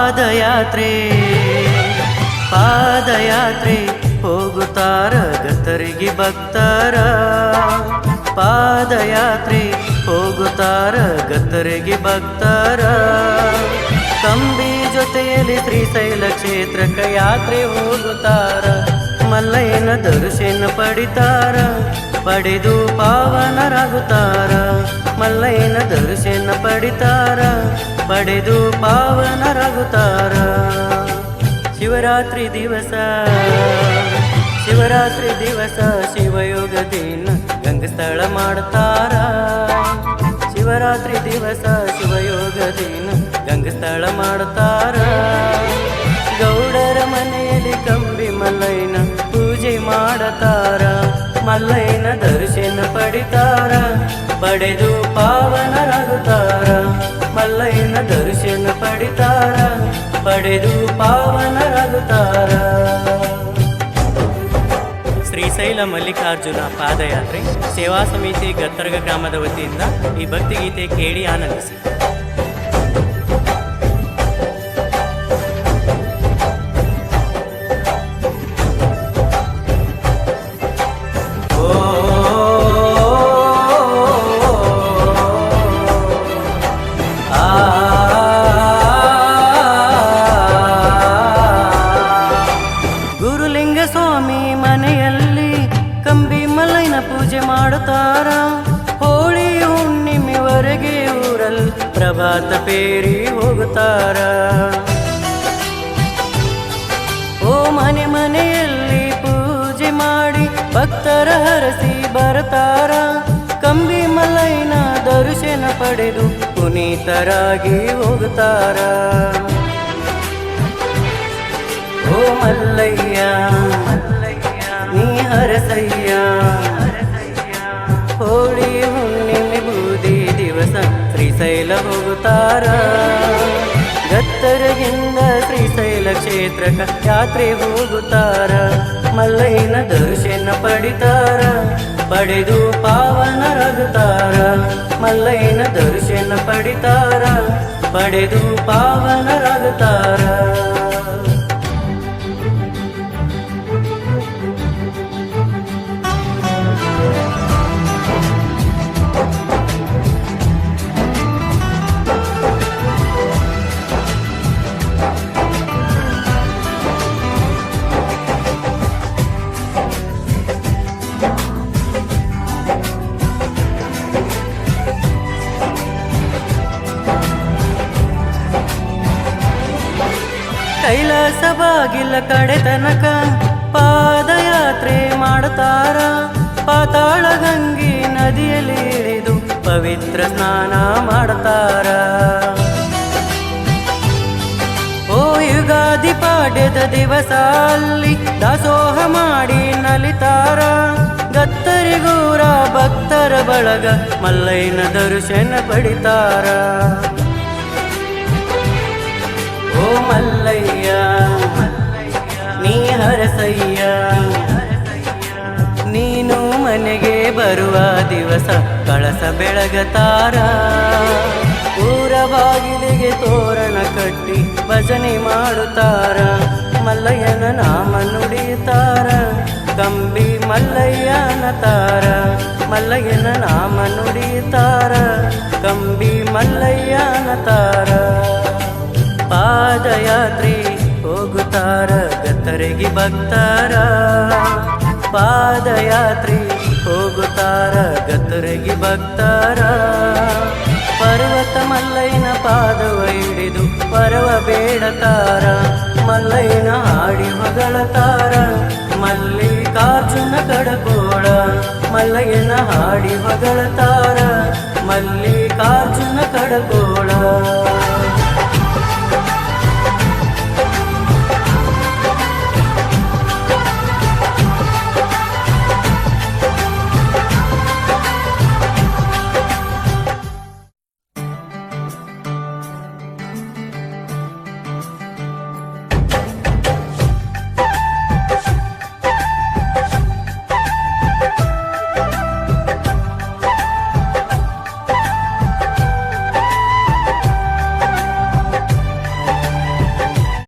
ಪಾದಯಾತ್ರೆ ಪಾದಯಾತ್ರೆ ಹೋಗುತ್ತಾರ ಗತ್ತರಿಗೆ ಭಕ್ತರ. ಪಾದಯಾತ್ರೆ ಹೋಗುತ್ತಾರ ಗತ್ತರಿಗೆ ಭಕ್ತರ. ಕಂಬಿ ಜೊತೆಯಲ್ಲಿ ಶ್ರೀಶೈಲ ಕ್ಷೇತ್ರಕ್ಕೆ ಯಾತ್ರೆ ಹೋಗುತ್ತಾರ. ಮಲ್ಲಯ್ಯನ ದರ್ಶನ ಪಡಿತಾರ, ಪಡೆದು ಪಾವನರಾಗುತ್ತಾರ. ಮಲ್ಲಯ್ಯನ ದರ್ಶನ ಪಡಿತಾರ, ಪಡೆದು ಪಾವನರಾಗುತ್ತಾರ. ಶಿವರಾತ್ರಿ ದಿವಸ ಶಿವರಾತ್ರಿ ದಿವಸ ಶಿವಯೋಗದಿನ ಗಂಗಸ್ಥಳ ಮಾಡ್ತಾರ. ಶಿವರಾತ್ರಿ ದಿವಸ ಶಿವಯೋಗದಿನ ಗಂಗಸ್ಥಳ ಮಾಡ್ತಾರ. ಗೌಡರ ಮನೆಯಲ್ಲಿ ಕಂಬಿ ಮಲ್ಲಯ್ಯನ ಪೂಜೆ ಮಾಡತಾರ. ಮಲ್ಲಯ್ಯನ ದರ್ಶನ ಪಡಿತಾರ, ಪಡೆದು ಪಾವನರಾಗುತ್ತಾರ. ಮಲ್ಲಯ್ಯನ ದರ್ಶನ ಪಡಿತಾರ, ಪಡೆದು ಪಾವನರಾಗುತ್ತಾರ. ಶ್ರೀಶೈಲ ಮಲ್ಲಿಕಾರ್ಜುನ ಪಾದಯಾತ್ರೆ ಸೇವಾ ಸಮಿತಿ ಗತ್ತರ್ಗ ಗ್ರಾಮದ ವತಿಯಿಂದ ಈ ಭಕ್ತಿಗೀತೆ ಕೇಳಿ ಆನಂದಿಸಿ. ಸ್ವಾಮಿ ಮನೆಯಲ್ಲಿ ಕಂಬಿ ಮಲ್ಲಯ್ಯನ ಪೂಜೆ ಮಾಡುತ್ತಾರ. ಹೋಳಿ ಹುಣ್ಣಿಮೆವರೆಗೆ ಊರಲ್ಲಿ ಪ್ರಭಾತ ಪೇರಿ ಹೋಗುತ್ತಾರ. ಓ ಮನೆ ಮನೆಯಲ್ಲಿ ಪೂಜೆ ಮಾಡಿ ಭಕ್ತರ ಹರಸಿ ಬರ್ತಾರ. ಕಂಬಿ ಮಲ್ಲಯ್ಯನ ದರ್ಶನ ಪಡೆದು ಪುನೀತರಾಗಿ ಹೋಗುತ್ತಾರ. ಓ ಮಲ್ಲಯ್ಯ ನೀ ಹರಸಯ್ಯ, ಹೋಳಿ ಹುಣ್ಣಿಮೆ ಬೂದಿ ದಿವಸ ಶ್ರೀಶೈಲ ಹೋಗುತ್ತಾರ. ಗತ್ತರಗಿಂದ ಶ್ರೀಶೈಲ ಕ್ಷೇತ್ರಕ್ಕೆ ಯಾತ್ರೆ ಹೋಗುತ್ತಾರ. ಮಲ್ಲಯ್ಯನ ದರ್ಶನ ಪಡಿತಾರ, ಪಡೆದು ಪಾವನರಾಗುತ್ತಾರ. ಮಲ್ಲಯ್ಯನ ದರ್ಶನ ಪಡಿತಾರ, ಪಡೆದು ಪಾವನರಾಗುತ್ತಾರ. ಕೈಲಾಸ ಬಾಗಿಲ ಕಡೆ ತನಕ ಪಾದಯಾತ್ರೆ ಮಾಡುತ್ತಾರ. ಪಾತಾಳ ಗಂಗೆ ನದಿಯಲ್ಲಿ ಇಳಿದು ಪವಿತ್ರ ಸ್ನಾನ ಮಾಡುತ್ತಾರ. ಓ ಯುಗಾದಿ ಪಾಡ್ಯದ ದಿವಸ ಅಲ್ಲಿ ದಾಸೋಹ ಮಾಡಿ ನಲಿತಾರ. ಗತ್ತರಿಗೂರ ಭಕ್ತರ ಬಳಗ ಮಲ್ಲಯ್ಯನ ದರ್ಶನ ಪಡಿತಾರ. ಓ ಮಲ್ಲಯ್ಯ ನೀ ಹರಸಯ್ಯ, ನೀನು ಮನೆಗೆ ಬರುವ ದಿವಸ ಕಳಸ ಬೆಳಗತಾರ. ಊರ ಬಾಗಿಲಿಗೆ ತೋರಣ ಕಟ್ಟಿ ಭಜನೆ ಮಾಡುತ್ತಾರ. ಮಲ್ಲಯ್ಯನ ನಾಮ ನುಡಿಯುತ್ತಾರ, ಕಂಬಿ ಮಲ್ಲಯ್ಯನ ತಾರ. ಮಲ್ಲಯ್ಯನ ನಾಮ ನುಡಿಯುತ್ತಾರ, ಕಂಬಿ ಮಲ್ಲಯ್ಯನ ತಾರ. ಪಾದಯಾತ್ರೆ ಹೋಗುತ್ತಾರ ಗತ್ತರಿಗೆ ಭಕ್ತರ. ಪಾದಯಾತ್ರೆ ಹೋಗುತ್ತಾರ ಗತ್ತರಿಗೆ ಭಕ್ತರ. ಪರ್ವತ ಮಲ್ಲಯ್ಯನ ಪಾದವ ಹಿಡಿದು ಪರವ ಬೇಡತಾರ. ಮಲ್ಲಯ್ಯನ ಹಾಡಿ ಹೊಗಳತಾರ, ಮಲ್ಲಿಕಾರ್ಜುನ ಕಡಕೋಳ. ಮಲ್ಲಯ್ಯನ ಹಾಡಿ ಹೊಗಳತಾರ, ಮಲ್ಲಿಕಾರ್ಜುನ ಕಡಕೋಳ.